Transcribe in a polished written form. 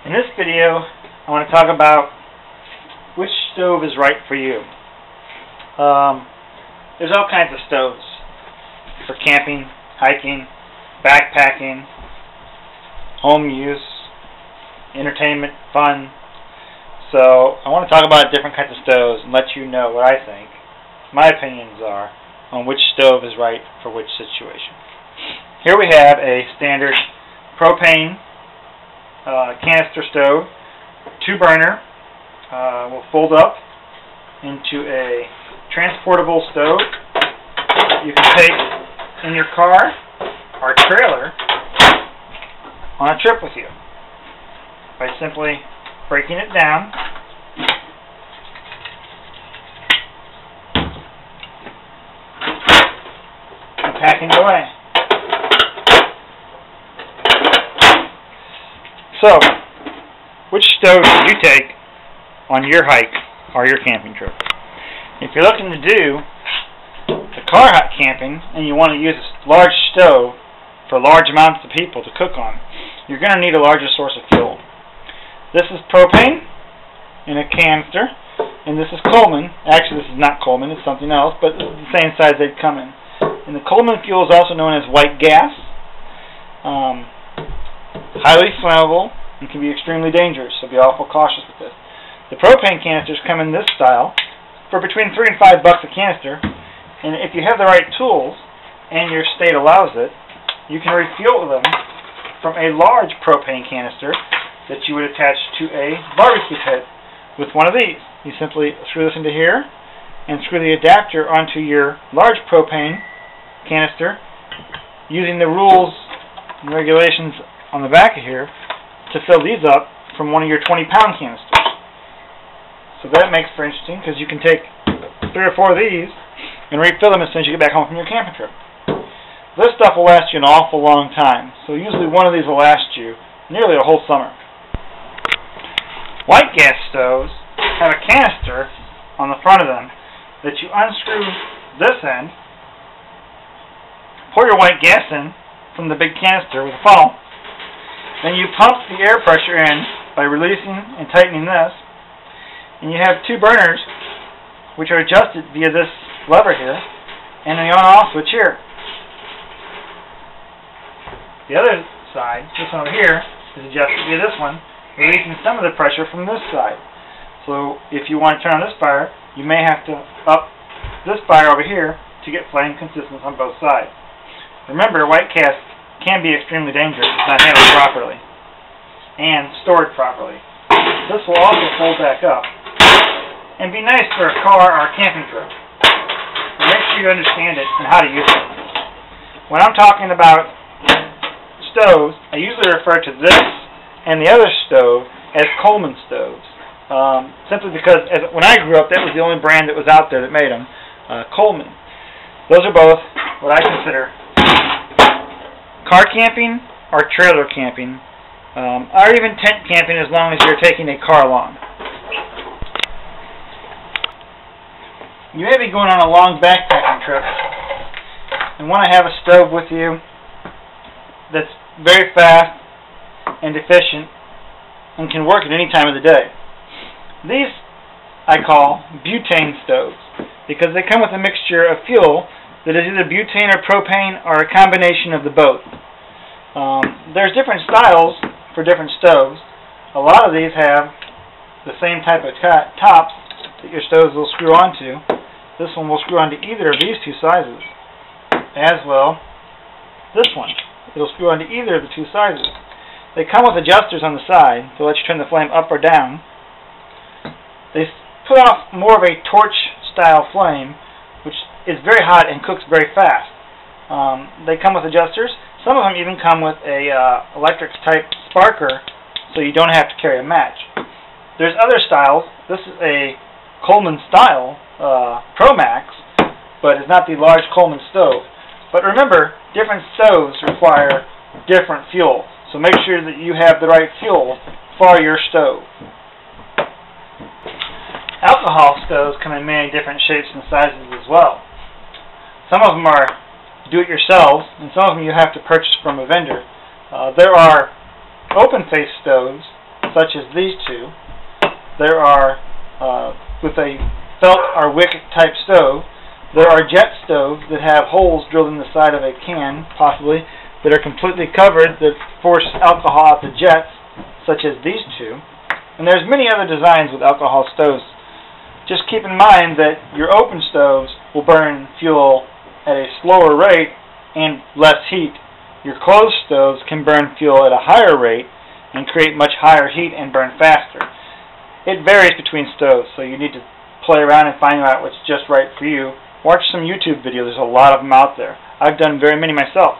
In this video, I want to talk about which stove is right for you. There's all kinds of stoves for camping, hiking, backpacking, home use, entertainment, fun. So I want to talk about different kinds of stoves and let you know what I think, my opinions are, on which stove is right for which situation. Here we have a standard propane canister stove, 2-burner, will fold up into a transportable stove that you can take in your car or trailer on a trip with you by simply breaking it down and packing it away. So, which stove should you take on your hike or your camping trip? If you're looking to do the car hot camping and you want to use a large stove for large amounts of people to cook on, you're going to need a larger source of fuel. This is propane in a canister, and this is Coleman. Actually, this is not Coleman, it's something else, but it's the same size they'd come in. And the Coleman fuel is also known as white gas. Highly flammable and can be extremely dangerous, so be awful cautious with this. The propane canisters come in this style for between $3 and $5 a canister, and if you have the right tools and your state allows it, you can refuel them from a large propane canister that you would attach to a barbecue pit with one of these. You simply screw this into here and screw the adapter onto your large propane canister using the rules and regulations on the back of here to fill these up from one of your 20-pound canisters. So that makes for interesting because you can take 3 or 4 of these and refill them as soon as you get back home from your camping trip. This stuff will last you an awful long time, so usually one of these will last you nearly a whole summer. White gas stoves have a canister on the front of them that you unscrew this end, pour your white gas in from the big canister with a funnel, then you pump the air pressure in by releasing and tightening this, and you have 2 burners which are adjusted via this lever here and the on-off switch here. The other side, this one over here, is adjusted via this one, releasing some of the pressure from this side. So if you want to turn on this fire, you may have to up this fire over here to get flame consistency on both sides. Remember, white gas can be extremely dangerous if not handled properly and stored properly. This will also fold back up and be nice for a car or a camping trip. So make sure you understand it and how to use it. When I'm talking about stoves, I usually refer to this and the other stove as Coleman stoves. Simply because when I grew up, that was the only brand that was out there that made them, Coleman. Those are both what I consider car camping or trailer camping, or even tent camping as long as you're taking a car along. You may be going on a long backpacking trip and want to have a stove with you that's very fast and efficient and can work at any time of the day. These I call butane stoves because they come with a mixture of fuel that is either butane or propane or a combination of the both. There's different styles for different stoves. A lot of these have the same type of tops that your stoves will screw onto. This one will screw onto either of these 2 sizes, as well this one. It'll screw onto either of the 2 sizes. They come with adjusters on the side to let you turn the flame up or down. They put off more of a torch style flame, which is very hot and cooks very fast. They come with adjusters. Some of them even come with a electric type sparker, so you don't have to carry a match. There's other styles. This is a Coleman style ProMax, but it's not the large Coleman stove. But remember, different stoves require different fuel, so make sure that you have the right fuel for your stove. Alcohol stoves come in many different shapes and sizes as well. Some of them are do-it-yourselves, and some of them you have to purchase from a vendor. There are open-face stoves such as these two. There are, with a felt or wick type stove, there are jet stoves that have holes drilled in the side of a can, possibly, that are completely covered that force alcohol out the jets, such as these two. And there's many other designs with alcohol stoves. Just keep in mind that your open stoves will burn fuel at a slower rate and less heat. Your closed stoves can burn fuel at a higher rate and create much higher heat and burn faster. It varies between stoves, so you need to play around and find out what's just right for you. Watch some YouTube videos. There's a lot of them out there. I've done very many myself.